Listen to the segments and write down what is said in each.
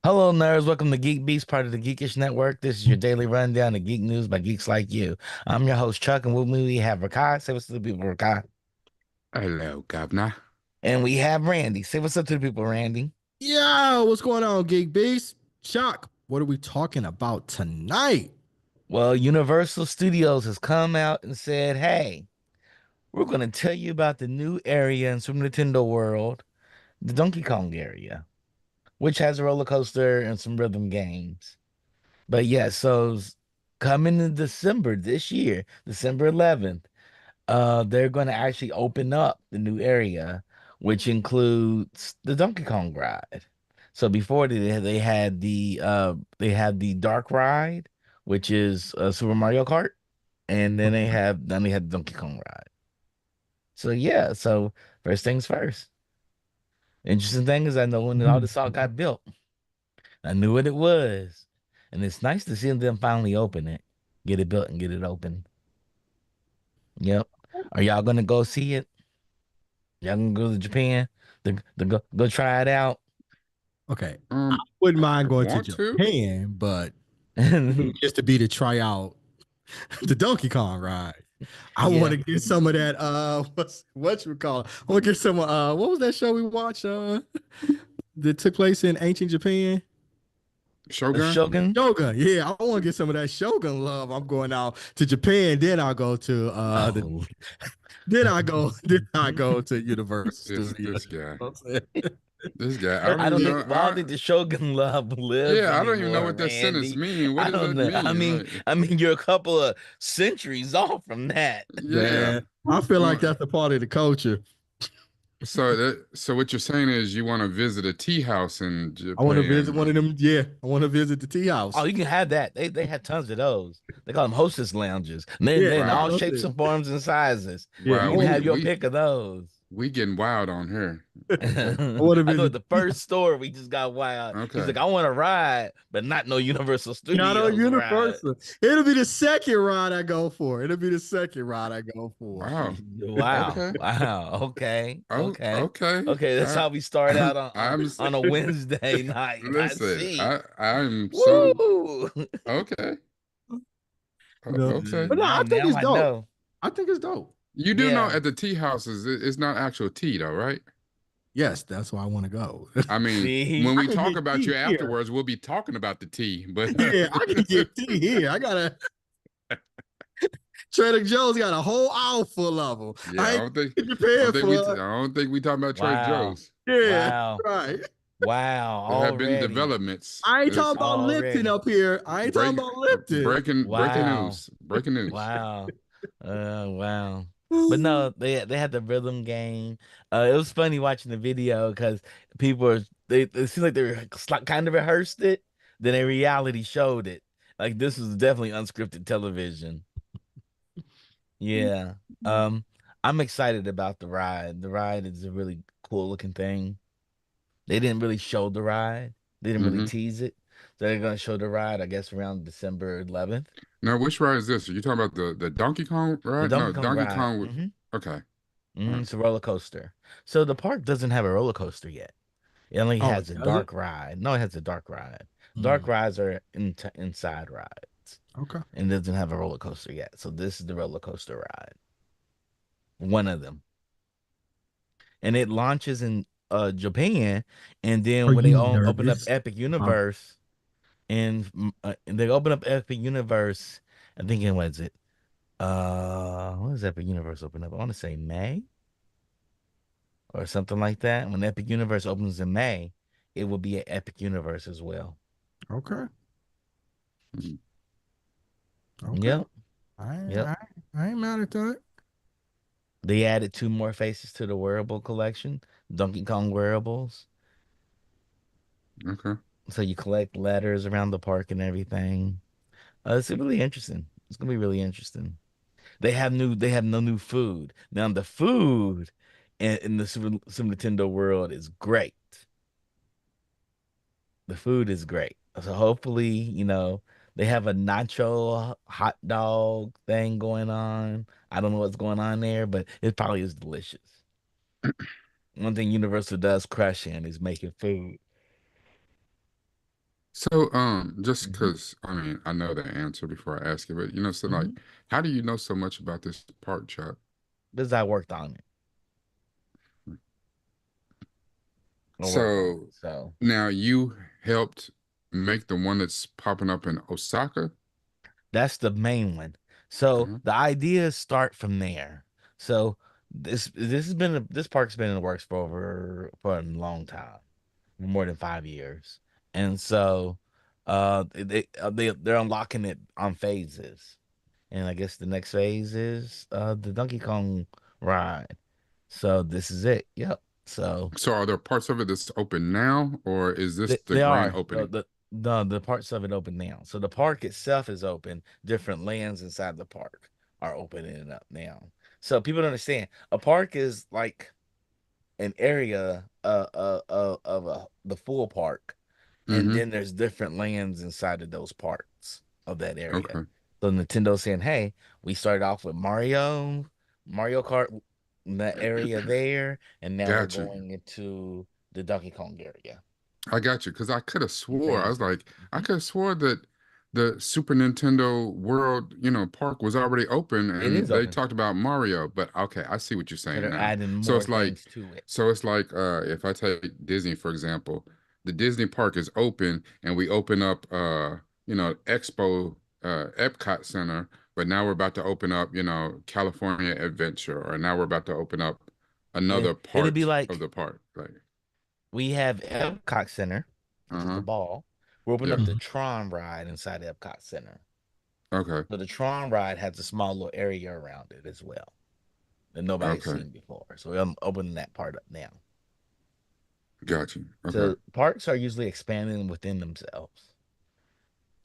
Hello, nerds. Welcome to GeekBeast, part of the Geekish Network. This is your daily rundown of geek news by geeks like you. I'm your host, Chuck, and with me we have Rakai. Say what's up to the people, Rakai. Hello, Governor. And we have Randy. Say what's up to the people, Randy. Yo, what's going on, GeekBeast? Chuck, what are we talking about tonight? Well, Universal Studios has come out and said, hey, we're going to tell you about the new area in Super Nintendo World, the Donkey Kong area, which has a roller coaster and some rhythm games. But yeah, so coming in December this year, December 11th, they're going to actually open up the new area, which includes the Donkey Kong ride. So before they had the Dark ride, which is Super Mario Kart, and then they had the Donkey Kong ride. So yeah, so first things first. Interesting thing is I know when all this all got built, I knew what it was. And it's nice to see them finally open it, get it built and get it open. Yep. Are y'all gonna go see it? Y'all gonna go to Japan to go try it out? Okay, I wouldn't mind going to want to? Japan, but Yeah. just to be to try out the Donkey Kong ride. I want to get some of that. What you call it? I want to get some. What was that show we watched? That took place in ancient Japan. Shogun? Shogun? Shogun. Yeah, I want to get some of that Shogun love. I'm going out to Japan. Then I'll go to then I go to Universal Studios. This guy. Okay. This guy. I don't think I don't think the Shogun love lives. Yeah, I don't even know anymore, what that sentence Randy. means. What I does don't that know. mean? I mean, you're a couple of centuries off from that. Yeah. I feel like that's a part of the culture. So what you're saying is you want to visit a tea house in Japan. I want to visit one of them. Yeah, I want to visit the tea house. Oh, you can have that. They had tons of those. They call them hostess lounges. They're in all shapes and forms and sizes. Wow, You can have your pick of those. We getting wild on here. I know at the first store we just got wild. Okay. He's like, I want to ride, but not no Universal Studios. Not on Universal. Ride. It'll be the second ride I go for. Wow. Wow. Okay. Wow. Okay. Okay. Okay. Okay. That's how we start out on a Wednesday night. Listen, I'm so okay. Okay. But no, I think it's dope. I think it's dope. You do know at the tea houses, it's not actual tea though, right? Yes, that's why I want to go. I mean, when we talk about you afterwards, we'll be talking about the tea. But yeah, I can get tea here. I gotta. Trader Joe's got a whole aisle full of them. Yeah, I don't think we talking about Trader Joe's. Yeah, right. Wow. There have been developments. I ain't talking about Lipton up here. I ain't talking about Lipton. Breaking news. Breaking news. Wow. Wow. But no, they had the rhythm game. It was funny watching the video because people were they it seemed like they were kind of rehearsed it, then they reality showed it. Like this was definitely unscripted television. Yeah. Um, I'm excited about the ride. The ride is a really cool looking thing. They didn't really show the ride. They didn't really Mm-hmm. tease it. So they're gonna show the ride, I guess, around December 11th. Now, which ride is this? Are you talking about the Donkey Kong The ride? Donkey No, Kong Donkey ride. Kong. Okay. All right. It's a roller coaster. So the park doesn't have a roller coaster yet. It only Oh, has a does it? dark ride. No, it has a dark ride. Dark Mm, rides are inside rides okay. and doesn't have a roller coaster yet. So this is the roller coaster ride. One of them. And it launches in Japan. And Are then when they you open up nervous? Epic Uh, Universe and they open up Epic Universe, I'm thinking, what is it? When does Epic Universe open up? I want to say May or something like that. When Epic Universe opens in May, it will be an Epic Universe as well. okay. Mhm. Okay. Yep. I, Yep. I I ain't mad at that. They added two more faces to the wearable collection, Donkey Kong wearables. Okay. So you collect letters around the park and everything. It's really interesting. It's gonna be really interesting. They have no new food. Now the food in the Super Nintendo world is great. The food is great. So hopefully, they have a nacho hot dog thing going on. I don't know what's going on there, but it probably is delicious. One thing Universal does crush in is making food. So, just Hmm. because I mean I know the answer before I ask it, but so like, Hmm. how do you know so much about this park, Chuck? Because I worked on it. I worked on So it. So now you helped make the one that's popping up in Osaka? that's the main one. So Uh-huh. the ideas start from there. So this park's been in the works for a long time, more than 5 years, and so they're unlocking it on phases, and I guess the next phase is the Donkey Kong ride. So this is it. Yep. So So are there parts of it that's open now, or is this the they grand are opening? the parts of it open now. So the park itself is open. Different lands inside the park are opening up now. So people don't understand. A park is like an area the full park, and Mm-hmm. then there's different lands inside of those parts of that area. Okay. So Nintendo's saying, "Hey, we started off with Mario Kart, in that area there, and now we're Gotcha. going into the Donkey Kong area I got you because I could have in swore I was phases." like I Hmm. could have swore that the Super Nintendo World, park was already open It is and they open, talked about Mario, but okay, I see what you're so saying they're now. adding So more it's like things to it. so it's like if I take Disney for example, the Disney park is open and we open up Expo Epcot Center, but now we're about to open up, California Adventure, or now we're about to open up Yeah, another it'd be part of like the park. Like, we have Epcot Center, which is the uh-huh. ball. We're opening Yeah. up the Mhm. Tron ride inside Epcot Center. Okay. So the Tron ride has a small little area around it as well that nobody's Okay. seen before. So I'm opening that part up now. Got you. Okay. So parks are usually expanding within themselves.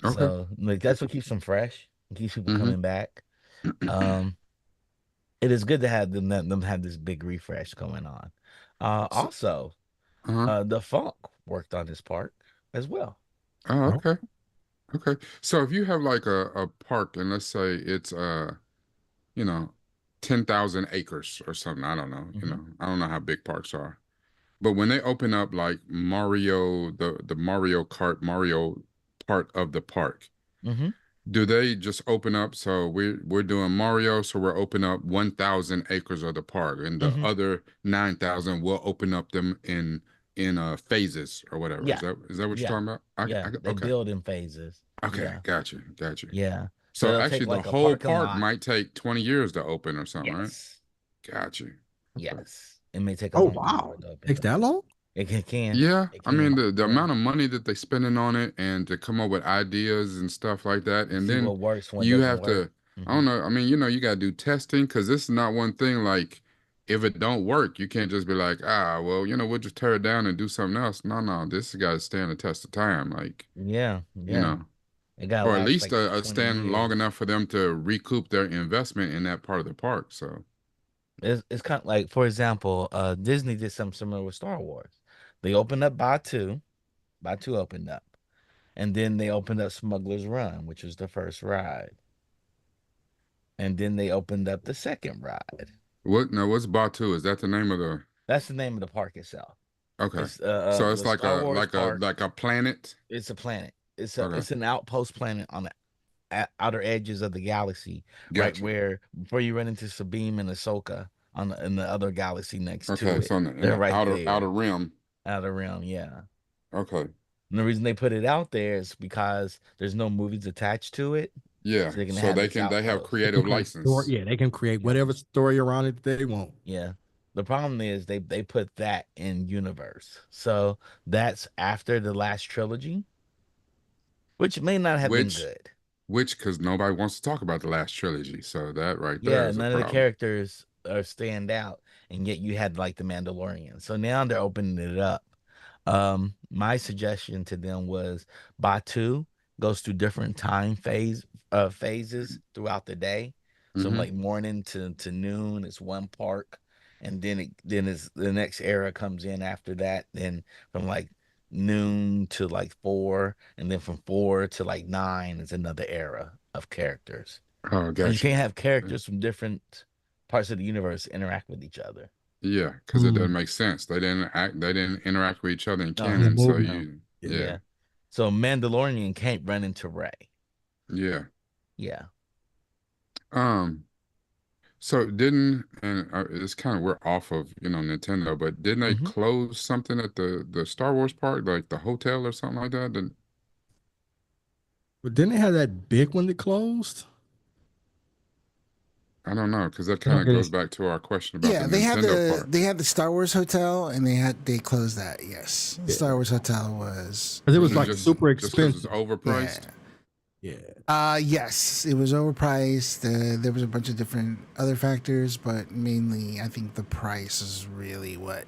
Okay. So like that's what keeps them fresh and keeps people Mm-hmm. coming back. Um, it is good to have them have this big refresh going on. So, Also, uh-huh. the Funk worked on this park as well. Oh, Oh, okay. Okay. So if you have like a park and let's say it's you know, 10,000 acres or something, I don't know, Hmm. I don't know how big parks are. But when they open up like Mario, the Mario Kart Mario part of the park, Hmm. do they just open up? So we're doing Mario, so we're open up 1,000 acres of the park, and the Hmm. other 9,000 will open up them in phases or whatever. Yeah, Is that what you're yeah, talking about? yeah. They Okay, build in phases. okay, Yeah, got you. yeah. So So they'll take actually, the like a whole parking park lot. might take 20 years to open or something, right? Yes, Got you. Okay. yes. It may take a oh long time for wow. it to open Takes though. that long? It can, Yeah, it I mean can. the Yeah. amount of money that they spending on it and to come up with ideas and stuff like that, And and see then what works, what you doesn't have to work. I Hmm. don't know. I mean, you got to do testing because this is not one thing. Like, if it don't work, you can't just be like, well, we'll just tear it down and do something else. No, no, this has got to stand the test of time. Like, Yeah, you yeah. know, It gotta or at last least like a 20 stand long years. enough for them to recoup their investment in that part of the park. So, It's kind of like, for example, Disney did something similar with Star Wars. They opened up Batuu. Batuu opened up. And then they opened up Smuggler's Run, which was the first ride. And then they opened up the second ride. what? Now, what's Batu? Is that the name of the? That's the name of the park itself. Okay, It's so it's the like Star a Wars like a park. like a planet. It's a planet. Okay, It's an outpost planet on the outer edges of the galaxy, right gotcha. where before you run into Sabine and Ahsoka in the other galaxy next to Okay, it. so in They're the right outer there, rim. outer realm. Yeah. Okay, And the reason they put it out there is because there's no movies attached to it, yeah. so they can So have they this can they have outpost. They can creative create story. license. Yeah, they can create Yeah. whatever story around it they want. Yeah. The problem is they put that in universe. So that's after the last trilogy, which may not have been Which good. because nobody wants to talk about the last trilogy. So that right there Yeah, is a none of the problem. characters are stand out, and yet you had like the Mandalorian. So now they're opening it up. My suggestion to them was Batu goes through different phases throughout the day. So from Mm-hmm. like morning to noon is one park, and then it's the next era comes in after that. Then from like noon to like 4, and then from 4 to like 9 is another era of characters. Oh, And you got you. can't have characters from different parts of the universe interact with each other. Yeah, because it doesn't Mm. make sense. They didn't interact with each other in No, In the canon. So movie. no. Yeah. yeah, Yeah. So Mandalorian can't run into Ray. yeah. Yeah. Um, so didn't and it's kind of we're off of Nintendo, but didn't they Hmm. close something at the Star Wars park, like the hotel or something like that? But didn't they have that big one that closed? I don't know, because that I kind don't of goes guess. back to our question about the Yeah, Nintendo park. they had the Star Wars hotel, and they closed that. Yes, the Yeah. Star Wars hotel was Because it was Was it like just super just because it's expensive. yeah. overpriced? Yeah. Yes, it was overpriced. There was a bunch of different other factors, but mainly I think the price is really what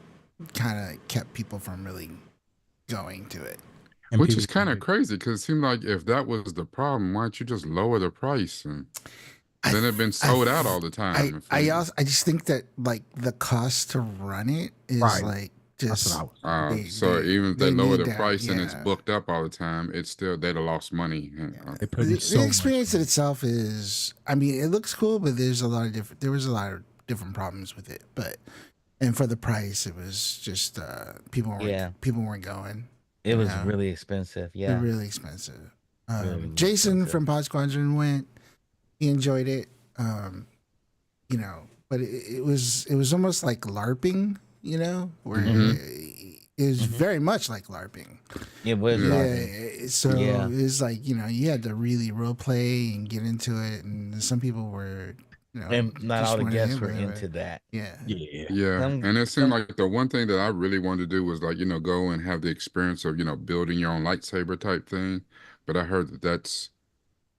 kind of kept people from really going to it. And Which is people kind of crazy because it seemed like if that was the problem, why don't you just lower the price and I then th- it'd been I sold out th- all the time for I you. also I just think that like the cost to run it is right. like That's what I just was. So even if they lower need the that, price and it's yeah. booked up all the time, it's still they'd have lost money. They put in so The much. experience in itself is, I mean, it looks cool, but there was a lot of different problems with it. But and for the price, it was just Yeah. people weren't going. It You was know, really expensive. they're Yeah. really expensive. Really Jason expensive. from Pod Squadron went. He enjoyed it. But it was almost like LARPing. Where Mm-hmm. it was Hmm. very much like LARPing. It was Yeah. LARPing. Yeah, so Yeah. it's like you had to really role play and get into it, and some people were, And not just all the weren't guests were into it. into that. Yeah, Yeah. Yeah, Some and it seemed some like the one thing that I really wanted to do was like go and have the experience of building your own lightsaber type thing, but I heard that that's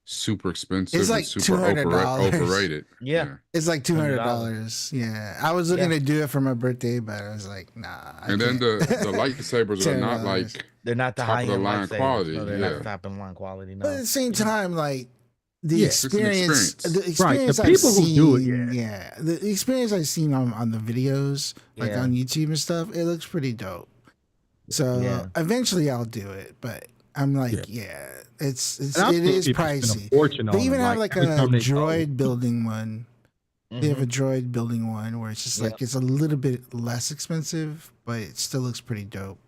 super it's expensive and like super $200. overrated. yeah, Yeah. It's like two hundred $100. dollars. Yeah, I was looking Yeah. to do it for my birthday, but I was like, nah, I And then can't. the lightsabers are not $200. like They're not the top high of the end line lifesavers. quality. No, they're not Yeah. the top end line quality. But at No. the same Yeah. time, like Yeah. It's an experience. the Right. The experience I've people who do it, seen, yeah. the experience I've seen on the videos, like Yeah. on YouTube and stuff, it looks pretty dope. So Yeah. eventually I'll do it, but I'm like, Yeah. yeah, And I've it seen is people spend a pricey. fortune They on even them, have like every a time they go. droid building one. They have a Mhm. droid building one where it's just like Yep. it's a little bit less expensive, but it still looks pretty dope.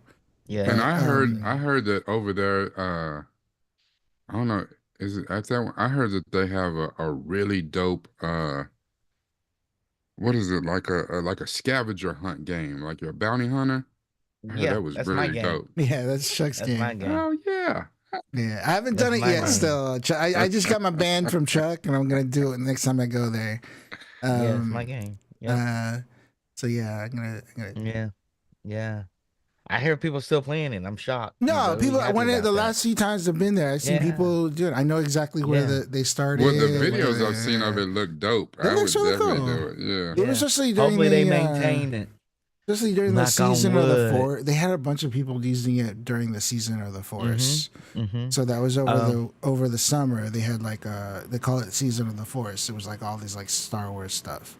Yeah. And But I heard that over there, I don't know, is it at that one? I heard that they have a really dope what is it, like a scavenger hunt game, like you're a bounty hunter? I heard Yeah. that was That's my really game. dope. yeah, that's Chuck's That's my game. game. Oh yeah. Yeah, I haven't That's done it my yet. game. Still, I just got my band from Chuck, and I'm gonna do it next time I go there. Yeah, it's my Um, game. Yep. uh, so yeah, I'm gonna Yeah. Yeah. I hear people still playing it. I'm shocked. I'm No, really people happy when about the that. last few times I've been there, I've seen Yeah. people do it. I know exactly where Yeah. they Well, the started. videos I've seen of it look dope. It I looks would really definitely cool. do it. Yeah. It was Yeah. especially during Hopefully they the maintain it. especially during the Knock on season of the wood. forest. They had a bunch of people using it during the season of the forest. Mm-hmm. Mm-hmm. So that was Um, over the summer. They had like they call it season of the forest. It was like all these like Star Wars stuff,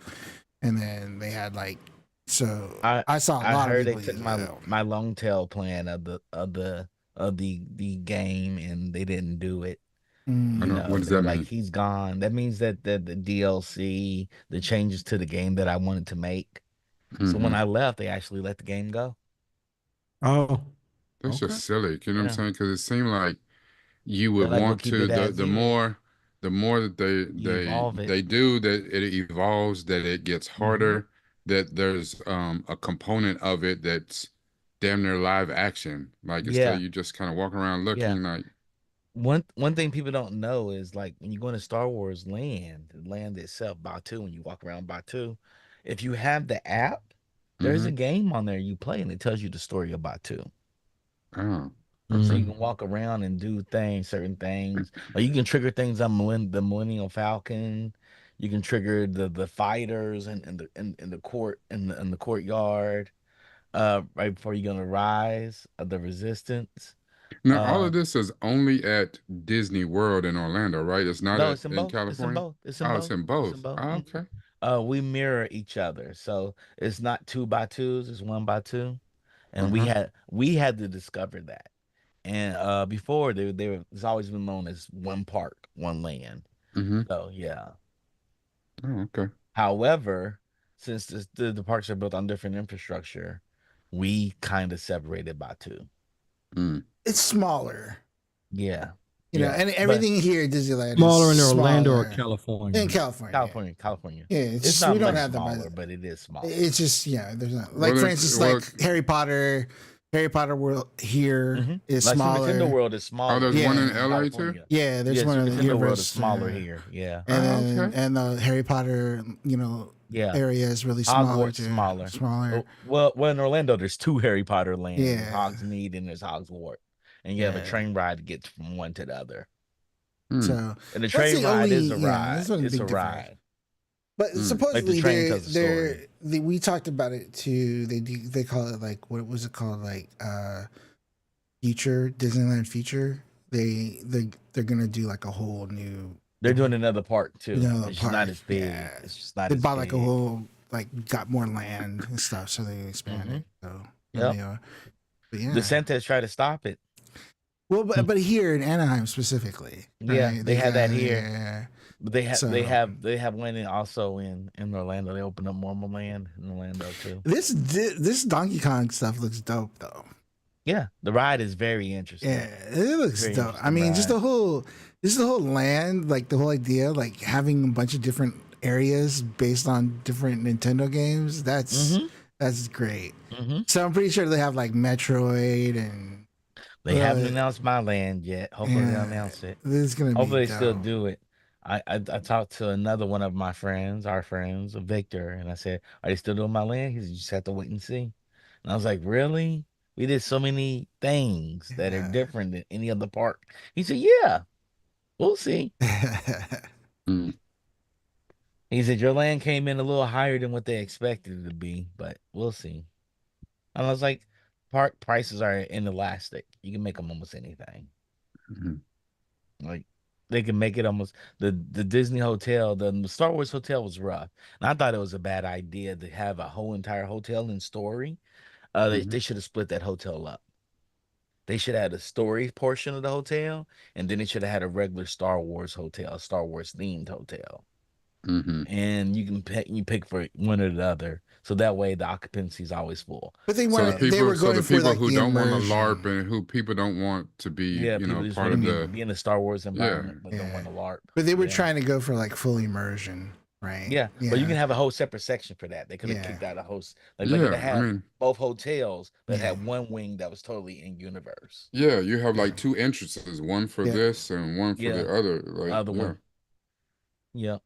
and then they had like so I I saw a I lot of heard they people took use my it. my long tail plan of the game and they didn't do it. I You Mm. don't. know, What does they're that like, mean? he's gone. That means that the DLC, the changes to the game that I wanted to make. So when Hmm. I left, they actually let the game go. Oh, That's okay. just silly. You know what I'm Yeah. saying? Because it seemed like you They're would like, we'll want keep to it as is. the more that You evolve it. they do that it evolves, that it gets Hmm. harder, that there's a component of it that's damn near live action. Like instead Yeah. of you just kind of walking around Yeah. looking like, One thing people don't know is like when you go into Star Wars land, the land itself, Batu, when you walk around Batu, if you have the app, there's mm-hmm. a game on there you play and it tells you the story of Batu. Oh, So okay. you Mm. can walk around and do things, certain things. Or you can trigger things on the Millennial Falcon. You can trigger the fighters in the court in the courtyard. Right before you're gonna rise of the resistance. Now all Uh of this is only at Disney World in Orlando, right? It's not no, at it's in in both. It's in California. both. It's in Oh, it's both. in It's in both. both. Oh, Mhm. okay. We mirror each other. So it's not two by twos, it's one by two. And Uh-huh. we had to discover that. And before it's always been known as one park, one land. Mm-hmm. So yeah. Oh, okay. However, since the parks are built on different infrastructure, we kind of separated by two. Mm. It's smaller, Yeah. you know, Yeah. and But everything here at Disneyland is Smaller in Orlando or smaller in California? California. California. Yeah, it's It's just not we don't much have smaller, the. but it is smaller. It's just yeah, there's not like Well, for it's instance well. like Harry Potter World here Hmm. is Like Super Nintendo smaller. World is Oh, smaller there's here one in Yeah, in LA too. California. yeah, there's Yeah, one Super in the Nintendo World is universe, smaller here. Yeah. Oh, okay. and the Harry Potter Yeah. area is really smaller Hogwarts too. smaller. Smaller, Well, in Orlando, there's two Harry Potter lands. There's yeah, Hogsmeade and there's Hogswart. And you have a yeah. train ride to get from one to the other. Hmm. So And the that's train the ride only is a that's ride. one It's a big difference. ride. But Hmm. Like the supposedly train tells a story. we talked about it too. They call it like what was it called like future Disneyland future. They're gonna do like a whole new They're doing another park you too. know the It's just not park. as big. Yeah, It's just not they as bought like a big. whole like got more land and stuff, so they Hmm. expanded. So here Yep. they are. But yeah, DeSantis tried to stop it. well, but here in Anaheim specifically, Yeah, right? they They had got that here. yeah. But So they have one also in Orlando. They opened up more land in Orlando too. this Donkey Kong stuff looks dope though. Yeah, the ride is very interesting. Yeah, it looks Very dope. I interesting mean, ride. just the whole land, like the whole idea, like having a bunch of different areas based on different Nintendo games. Hmm. That's great. Hmm. So I'm pretty sure they have like Metroid and They haven't announced my land yet. Hopefully they'll yeah, announce it. this is gonna be Hopefully they still dope. do it. I talked to another one of my friends, our friends, Victor, and I said, "Are they still doing my land?" He said, "You just have to wait and see." And I was like, "Really? We did so many things that are Yeah. different than any other park." He said, "Yeah, we'll see." Hmm. He said, "Your land came in a little higher than what they expected it to be, but we'll see." And I was like, "Park prices are inelastic. You can make them almost anything. Hmm. Like they can make it almost the Disney hotel, the Star Wars hotel was rough. And I thought it was a bad idea to have a whole entire hotel in story. Hmm. They should have split that hotel up. They should have had a story portion of the hotel, and then they should have had a regular Star Wars hotel, a Star Wars themed hotel. Hmm. And you pick for one or the other, so that way the occupancy is always full. But So they were So going the for people like who the don't want to LARP immersion. and who people don't want to be, yeah, you people know, just part want to of the, be in the Star Wars yeah. environment, but don't Yeah. want to LARP. But they were Yeah. trying to go for like full immersion, right? Yeah, but you can have a whole separate section for that. They could have Yeah. kicked out a host. Like they could have Yeah, I had mean, both hotels, but Yeah. had one wing that was totally in universe. yeah, you have Yeah. like two entrances, one for Yeah. this and one for Yeah, the other. Like, other yeah. one. Yeah.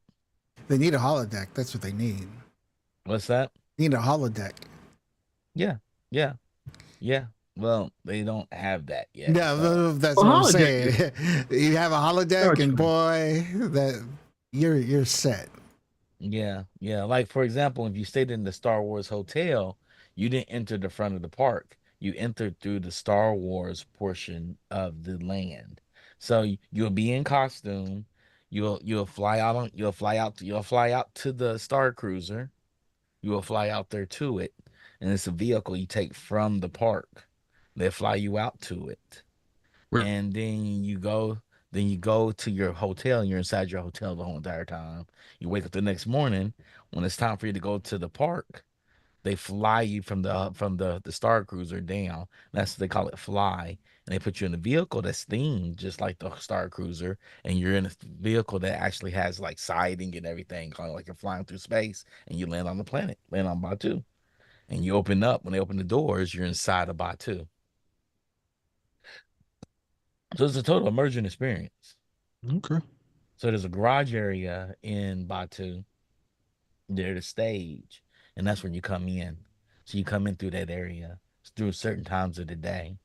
They need a holodeck. That's what they need. What's that? They need a holodeck. Yeah, yeah, yeah. Well, they don't have that yet. Yeah, So that's Well, what I'm holodeck saying. is You have a holodeck, and Gotcha. boy, that you're set. yeah, yeah. Like for example, if you stayed in the Star Wars hotel, you didn't enter the front of the park. You entered through the Star Wars portion of the land. So you'll be in costume. You'll fly out to the Star Cruiser. You will fly out there to it, and it's a vehicle you take from the park. They fly you out to it, Wait, and then you go to your hotel, and you're inside your hotel the whole entire time. You wake up the next morning when it's time for you to go to the park. They fly you from the Star Cruiser down. That's what they call it, fly. And they put you in a vehicle that's themed just like the Star Cruiser, and you're in a vehicle that actually has like siding and everything, kind of like you're flying through space, and you land on the planet, land on Batu, and you open up. When they open the doors, you're inside of Batu. So it's a total immersion experience. Okay. So there's a garage area in Batu. There's the stage, and that's when you come in. So you come in through that area through certain times of the day.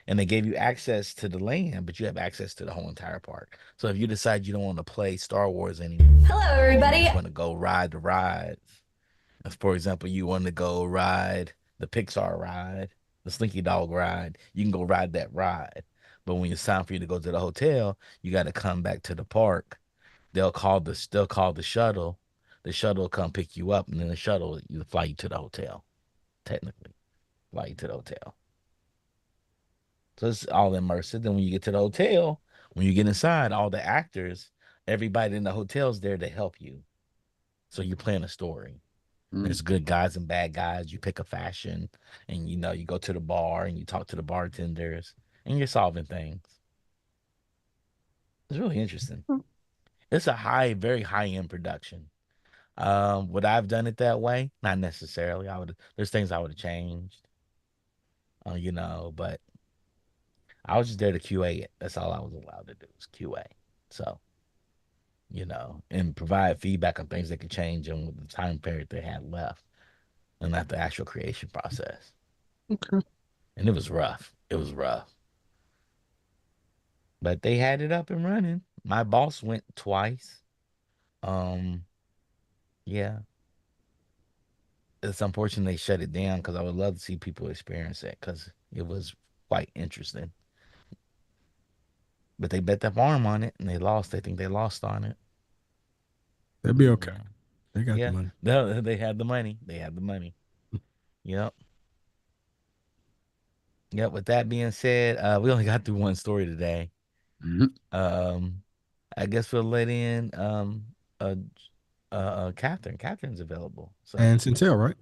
And they gave you access to the land, but you have access to the whole entire park. So if you decide you don't want to play Star Wars anymore, Hello, and you everybody. just want to go ride the rides, as for example, you want to go ride the Pixar ride, the Slinky Dog ride, you can go ride that ride. But when it's time for you to go to the hotel, you got to come back to the park. They'll call the shuttle. The shuttle will come pick you up, and then the shuttle you fly you to the hotel. Technically, fly you to the hotel. So it's all immersive. Then when you get to the hotel, when you get inside, all the actors, everybody in the hotel's there to help you. So you're playing a story. mm, There's good guys and bad guys. You pick a fashion, and you go to the bar and you talk to the bartenders, and you're solving things. It's really interesting. It's a very high end production. Would I have done it that way? Not necessarily. There's things I would have changed, but I was just there to QA it. That's all I was allowed to do was QA. So, and provide feedback on things that could change and with the time period they had left and not the actual creation process. Okay. And it was rough. It was rough. But they had it up and running. My boss went twice. Um, yeah. It's unfortunate they shut it down because I would love to see people experience it because it was quite interesting. But they bet their farm on it and they lost. They think they lost on it. They'll be okay. Yeah. They got the Yeah. money. They had the money. They had the money. Yep. Yep. With that being said, we only got through one story today. mhm. Um, I guess we'll let in uh Catherine. Catherine's available. So And Centel, right?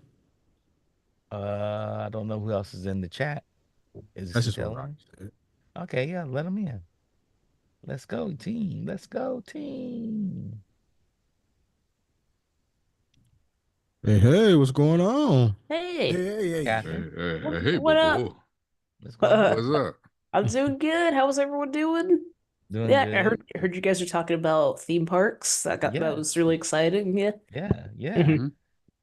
I don't know who else is in the chat. Is it That's just what Centella Rock on? said. Okay, yeah, let him in. Let's go, team. Let's go, team. Hey, hey, what's going on? Hey, Hey. Catherine, Hey, what boo up? boo. what's going Uh, on? What's up? I'm doing good. How's everyone doing? Doing Yeah, I good. heard you guys are talking about theme parks. That Yeah, was really exciting. Yeah. yeah, yeah, Mhm, Hmm. mhm.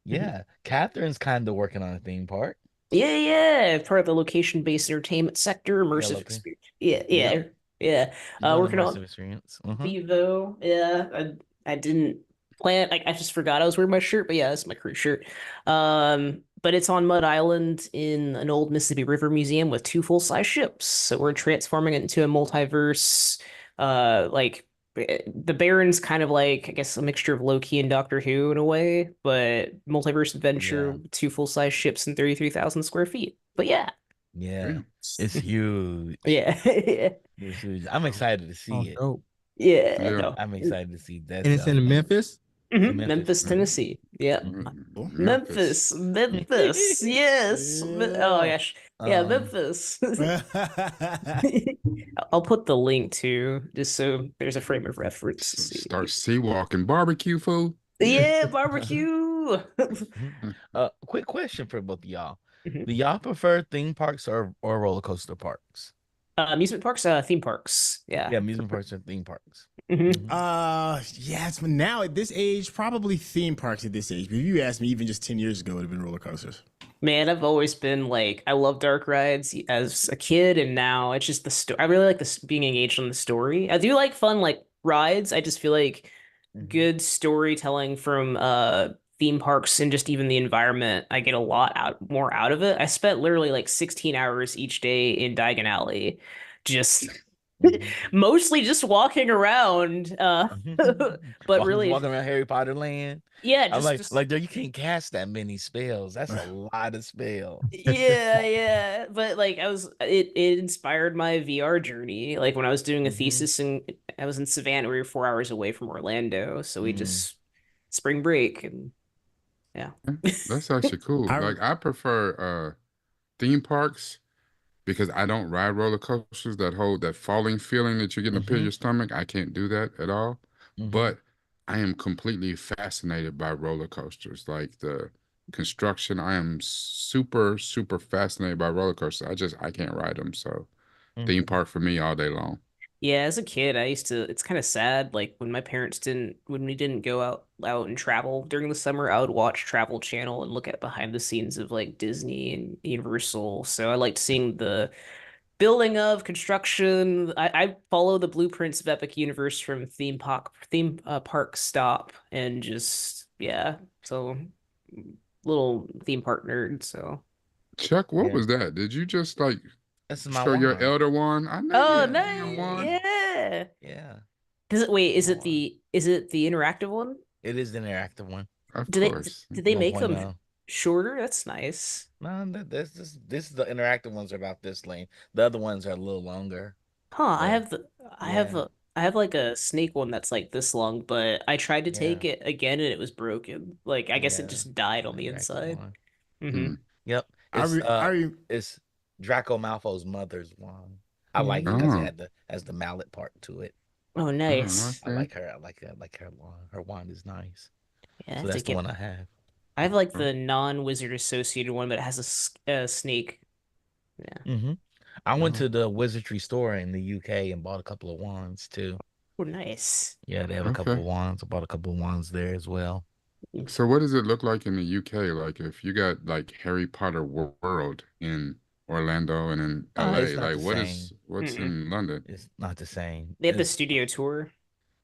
yeah. Catherine's kind of working on a theme park. Yeah, yeah. Part of the location-based entertainment sector, Yeah, immersive local. experience. Yeah, Yep. yeah, yeah. She's doing Working immersive on experience. Uh-huh. Vivo. Yeah, I didn't plan. I just forgot I was wearing my shirt, but yeah, that's my crew shirt. But it's on Mud Island in an old Mississippi River museum with two full-size ships. So we're transforming it into a multiverse. Like the Baron's kind of like I guess a mixture of Loki and Doctor Who in a way, but multiverse adventure, Yeah, two full-size ships and 33,000 square feet. But yeah, yeah. Damn. It's huge. yeah, It's huge. I'm Oh, excited to oh, see it. dope. yeah. Yeah. No. I'm excited to see that And it's stuff. in Memphis. It's in Memphis. Memphis, Hmm. Tennessee. Yep. Hmm. Memphis. Memphis. Yes. Oh Yeah. gosh. Yeah, Um, Memphis. I'll put the link too, just so there's a frame of reference to Start see. sea walking barbecue food. Yeah. Yeah, barbecue. quick question for both of y'all. Mhm. Do y'all prefer theme parks or roller coaster parks? Amusement parks, theme parks. Yeah. Yeah, amusement parks or theme parks. Hmm. Hmm. Yes, but now at this age, probably theme parks at this age. But if you asked me, even just 10 years ago, it would have been roller coasters. Man, I've always been like, I love dark rides as a kid, and now it's just the story. I really like this being engaged in the story. I do like fun like rides. I just feel like Hmm. good storytelling from theme parks and just even the environment. I get a lot out more out of it. I spent literally like 16 hours each day in Diagon Alley, just Hmm. mostly just walking around. But Walking really, around Harry Potter land. yeah, I'm just like there you can't cast that many spells. That's a lot of spells. yeah, yeah. But like it inspired my VR journey. Like when I was doing a Hmm. thesis and I was in Savannah, we were 4 hours away from Orlando, so we Mm. just spring break and yeah. Yeah, that's actually cool. I Like I prefer theme parks because I don't ride roller coasters. That whole that falling feeling that you get in the pit of Hmm. your stomach, I can't do that at all. Hmm. But I am completely fascinated by roller coasters, like the construction. I am super, super fascinated by roller coasters. I can't ride them. So theme Hmm. park for me all day long. Yeah, as a kid, I used to, it's kind of sad. Like when my parents didn't, when we didn't go out and travel during the summer, I would watch Travel Channel and look at behind the scenes of like Disney and Universal. So I liked seeing the building of construction. I follow the blueprints of Epic Universe from theme park stop and just yeah. So little theme park nerd. So Chuck, what Yeah, was that? Did you just like this is my show your wand. elder wand? I know you oh Yeah, had a this is damn nice, my wand. wand. yeah. Yeah, Does it wait? my wand. Is it the interactive one? It is the interactive one. Of Do they course. did they make them 1.0. shorter? That's nice. No, this is the interactive ones are about this length. The other ones are a little longer, Huh, but yeah, I have like a snake one that's like this long, but I tried to yeah, take it again and it was broken. Like I guess it yeah. just died The on the interactive inside. one. Hmm. Hmm. Yep. I It's re, I re, it's Draco Malfoy's mother's wand. I like it because it Mm. Oh, had the has the mallet part to it. Oh, oh, nice. I okay. like her. I like her. I like her wand. Her wand is nice. Yeah, I So have to that's the get. one I have. I have like Oh, the non-wizard associated one, but it has a snake. Yeah. Hmm. I went oh, to the wizardry store in the UK and bought a couple of wands too. Oh, nice. Yeah, they have a couple okay. of wands. I bought a couple of wands there as well. So what does it look like in the UK? Like if you got like Harry Potter World in Orlando and in It's LA, not like the same. what's Mm-mm. in London? It's not the same. They have the studio tour.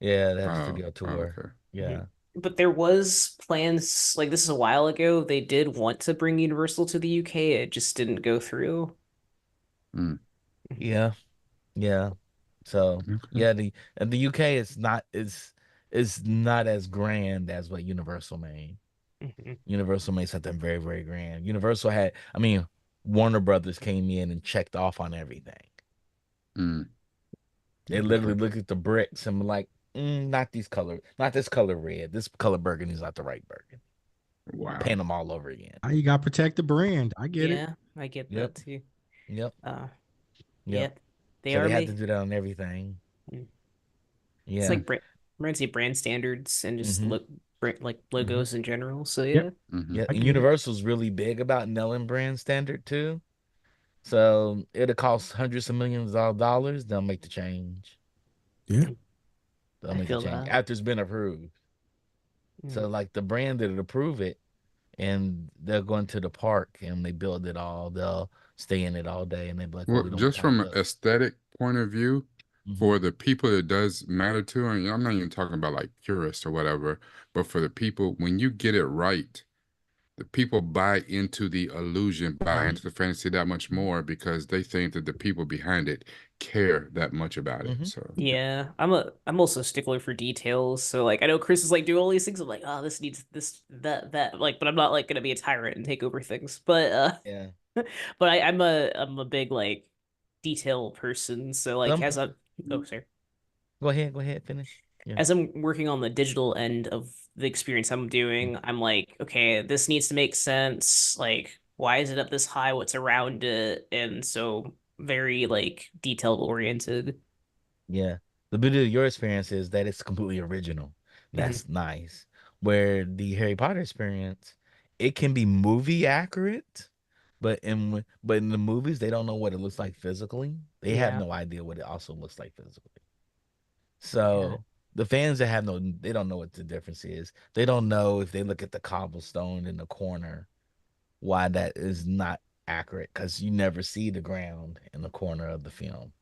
Yeah, they have a Oh, studio oh, tour. okay. Mhm. Yeah. But there was plans, like this is a while ago, they did want to bring Universal to the UK. It just didn't go through. Mm, Mhm. Yeah. Yeah. So okay. yeah, the UK is not as grand as what Universal made. Mhm. Universal made something very, very grand. Universal had, I mean, Warner Brothers came in and checked off on everything. Mm, They literally okay. looked at the bricks and were like, not these color, not this color red. This color burgundy is not the right burgundy. Wow. Paint them all over again. Now you got to protect the brand. I get it. Yeah, I get Yep. that too. Yep. Uh, Yep. yeah, they So are they had to make do that on everything. it's Yeah. Mm, like brand standards and just Hmm. look like Hmm. logos in general. So Yep, yeah. mm-hmm. Yeah. I And get it. Universal's really big about nailing brand standard too. So it'll cost hundreds of millions of dollars. They'll make the change. Yeah, They'll I make the feel change that. after it's been approved. Mm. So like the brand that'll approve it and they're going to the park and they build it all. They'll stay in it all day and they'll be like, well, Well, we don't just want from an the. aesthetic point of view, Hmm. for the people it does matter to, and I'm not even talking about like purists or whatever, but for the people, when you get it right, the people buy into the illusion, buy into the fantasy that much more because they think that the people behind it care that much about it. Hmm. So, Yeah, I'm also a stickler for details. So like I know Chris is like doing all these things. I'm like, oh, this needs this that like, but I'm not like gonna be a tyrant and take over things. But Yeah. but I'm a big like detail person. So like Some as I'm oh sorry. go ahead, finish. Yeah. As I'm working on the digital end of the experience I'm doing, I'm like, okay, this needs to make sense. Like, why is it up this high? What's around it? And so very like detailed oriented. Yeah. The beauty of your experience is that it's completely original. Mhm. That's nice. Where the Harry Potter experience, it can be movie accurate, but in the movies they don't know what it looks like physically. They have Yeah. no idea what it also looks like physically. Yeah. So the fans that have no, they don't know what the difference is. They don't know if they look at the cobblestone in the corner why that is not accurate because you never see the ground in the corner of the film.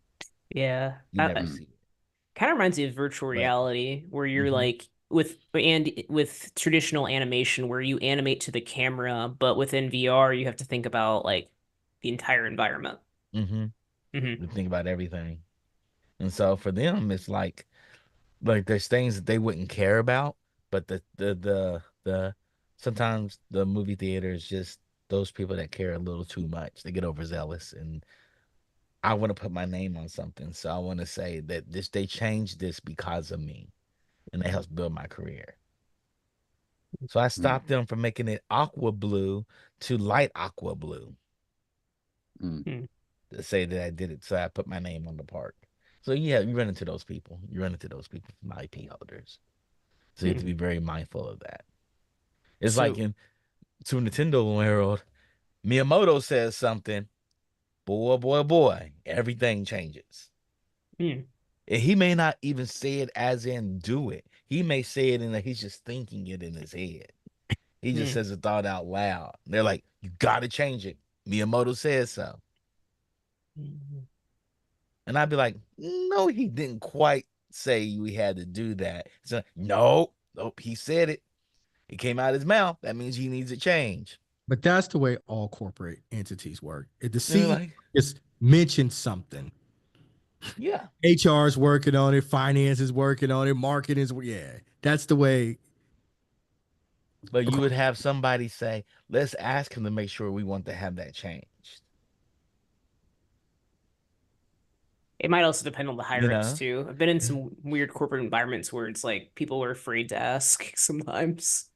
Yeah. You never Mm. see it. Kind of reminds me of virtual But reality where you're mhm, like with traditional animation where you animate to the camera, but within VR you have to think about like the entire environment. mhm, Hmm. you think about everything, and so for them, it's like there's things that they wouldn't care about, but the sometimes the movie theater is just those people that care a little too much. They get overzealous, and I want to put my name on something, so I want to say that this they changed this because of me, and it helps build my career. So I Mm. stopped them from making it aqua blue to light aqua blue Mm. Hmm. to say that I did it. So I put my name on the park. So yeah, you run into those people. You run into those people from IP holders. So you have to Hmm. be very mindful of that. It's like So, in Super Nintendo world, Miyamoto says something, boy, everything changes. hmm, And he may not even say it as in do it. He may say it in that he's just thinking it in his head. He just hmm. says a thought out loud. They're like, you gotta change it. Miyamoto says so. Hmm. And I'd be like, no, he didn't quite say we had to do that. So no, nope, he said it. It came out of his mouth. That means he needs a change. But that's the way all corporate entities work. If the And they're CEO like, just mentioned something, yeah. HR is working on it, finance is working on it, marketing is, yeah, that's the way. But you would have somebody say, let's ask him to make sure we want to have that changed. It might also depend on the higher You ups know? too. I've been in some weird corporate environments where it's like people are afraid to ask sometimes.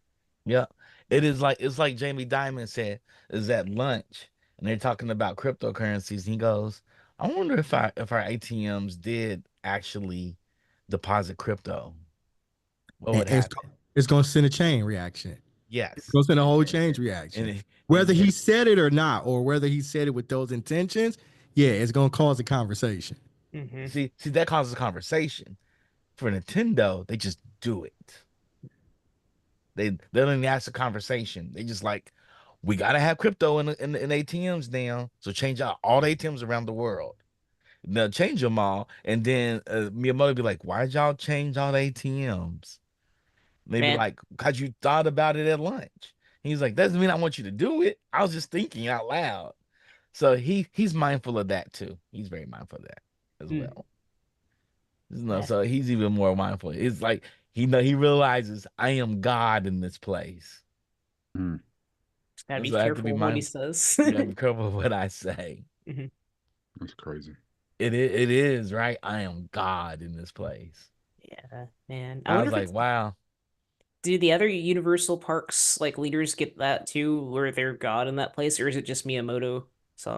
Yeah. It's like Jamie Dimon said is at lunch and they're talking about cryptocurrencies. And he goes, I wonder if our ATMs did actually deposit crypto, what And would happen? it's going to send a chain reaction. It's Yes. going to send a whole And change and reaction. and, Whether and he said it or not, or whether he said it with those intentions, yeah, it's going to cause a conversation. Hmm. see that causes conversation. For Nintendo, they just do it. They don't even ask a conversation. They just like, we gotta have crypto in ATMs now. So change out all the ATMs around the world. Now change them all, and then Miyamoto be like, "Why'd y'all change all the ATMs?" And they be Man, like, "Cause you thought about it at lunch." He's like, "Doesn't mean I want you to do it. I was just thinking out loud." So he's mindful of that too. He's very mindful of that as hmm, well. No, yeah, so he's even more mindful. It's like he realizes I am God in this place, Mm. gotta and be so I have to be careful what he mindful. says. You gotta be careful of what I say. Hmm. That's crazy. It is right. I am God in this place. Yeah, man. I I wonder was if like, it's wow. do the other Universal parks like leaders get that too, where they're God in that place, or is it just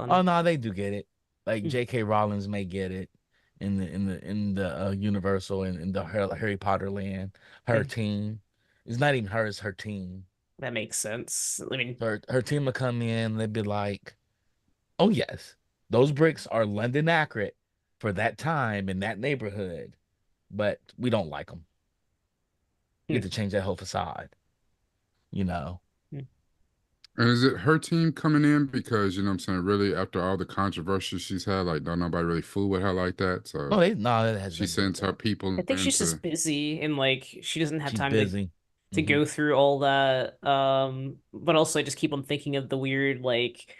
Oh Miyamoto-san? no, they do get it. Like Hmm. J.K. Rowling's may get it in the Universal and in the Harry Potter land. Her Okay, team. It's not even her, it's her team. that makes sense. I mean, Her team will come in, they'd be like, oh yes, those bricks are London accurate for that time in that neighborhood, but we don't like them. You hmm, get to change that whole facade, you know. hmm. And is it her team coming in because you know what I'm saying? Really, after all the controversy she's had, like don't nobody really fool with her like that. So No, no, that has she nothing to do with sends her that. I people think she's just into. busy and like she doesn't have She's time to busy. to Hmm. go through all that. But also I just keep on thinking of the weird like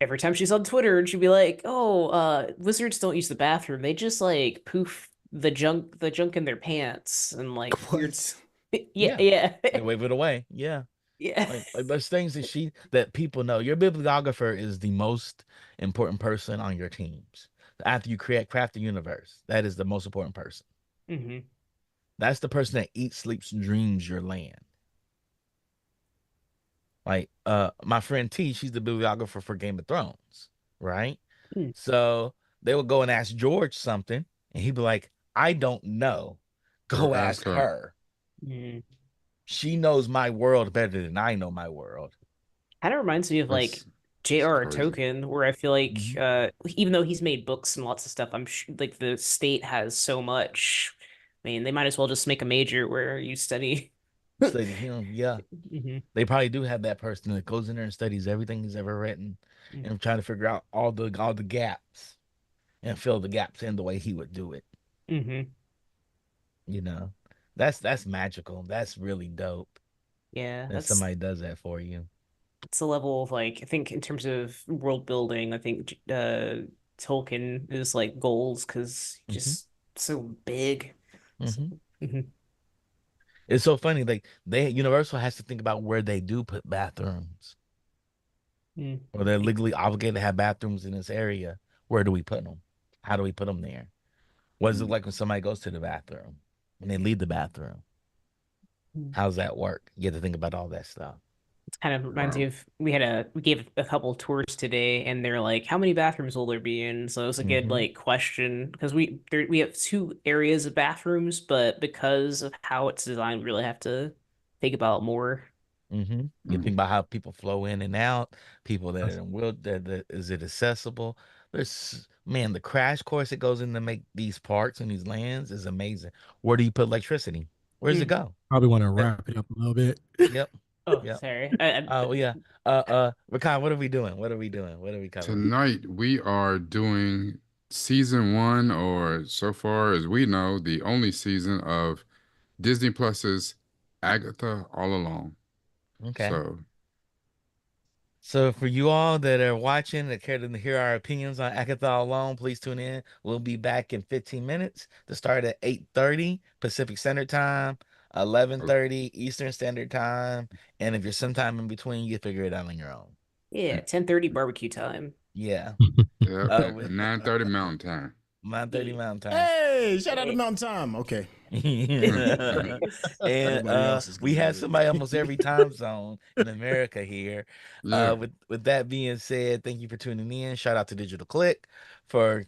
every time she's on Twitter and she'd be like, "Oh, wizards don't use the bathroom. They just like poof the junk in their pants and like weird." What? Yeah, Yeah, yeah, they wave it away. Yeah, yeah. like there's things that people know. Your bibliographer is the most important person on your teams. After you craft the universe, that is the most important person. Hmm. That's the person that eats, sleeps, dreams your land. Like my friend T, she's the bibliographer for Game of Thrones, right? So they would go and ask George something, and he'd be like, I don't know. Go Go ask ask her. her. Mm. She knows my world better than I know my world. Kind of reminds me of like That's J.R.R. crazy. Tolkien, where I feel like Hmm. even though he's made books and lots of stuff, like the state has so much. I mean, they might as well just make a major where you study. Study him, yeah. Hmm. They probably do have that person that goes in there and studies everything he's ever written and trying to figure out all the gaps and fill the gaps in the way he would do it. Hmm. You know, that's magical. That's really dope Yeah, that somebody does that for you. that's a level of like I think in terms of world building, I think Tolkien is like goals because Hmm. just so big. So, Hmm. mhm. It's so funny. Like they Universal has to think about where they do put bathrooms, Mm. or they're legally obligated to have bathrooms in this area. Where do we put them? How do we put them there? What does it look like when somebody goes to the bathroom? When they leave the bathroom? How's that work? You have to think about all that stuff. It's kind of reminds me Wow. of we gave a couple tours today, and they're like, "How many bathrooms will there be in?" So it was a good Hmm. like question because we have two areas of bathrooms, but because of how it's designed, we really have to think about more. You Mm. think about how people flow in and out, people that are in wheel that is it accessible? There's man, the crash course that goes in to make these parks and these lands is amazing. Where do you put electricity? Where does it Mm. go? Probably want to Uh, wrap it up a little bit. Yep, Oh, yep. sorry. Oh yeah. Rakan, what are we doing? What are we doing? What are we covering? Tonight we are doing season one, or so far as we know, the only season of Disney Plus's Agatha All Along. Okay. So, So for you all that are watching that care to hear our opinions on Agatha alone, please tune in. We'll be back in 15 minutes to start at 8:30 Pacific Standard Time, oh, 11:30 Eastern Standard Time. And if you're sometime in between, you figure it out on your own. Yeah, 10:30 barbecue time. Yeah. yep, at With 9:30 Mountain Time. 9:30 Yeah. Mountain Time. Hey, shout out to Hey. Mountain Time. Okay. And Everybody else is we gonna have get somebody it. almost every time zone in America here. Yeah. With that being said, thank you for tuning in. Shout out to Digital Click for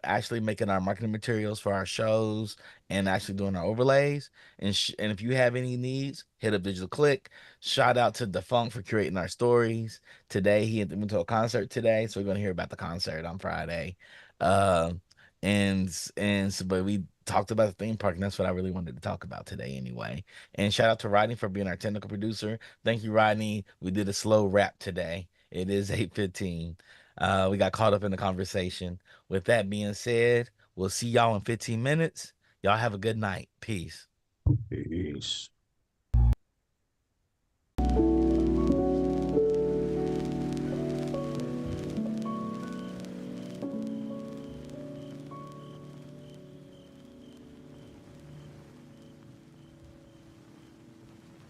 actually making our marketing materials for our shows and actually doing our overlays. And if you have any needs, hit up Digital Click. Shout out to Defunct for curating our stories. Today he went to a concert today, so we're gonna hear about the concert on Friday. Um but we talked about the theme park, and that's what I really wanted to talk about today anyway. And shout out to Rodney for being our technical producer. Thank you, Rodney. We did a slow wrap today. It is 8:15. We got caught up in the conversation. With that being said, we'll see y'all in 15 minutes. Y'all have a good night. Peace. Peace.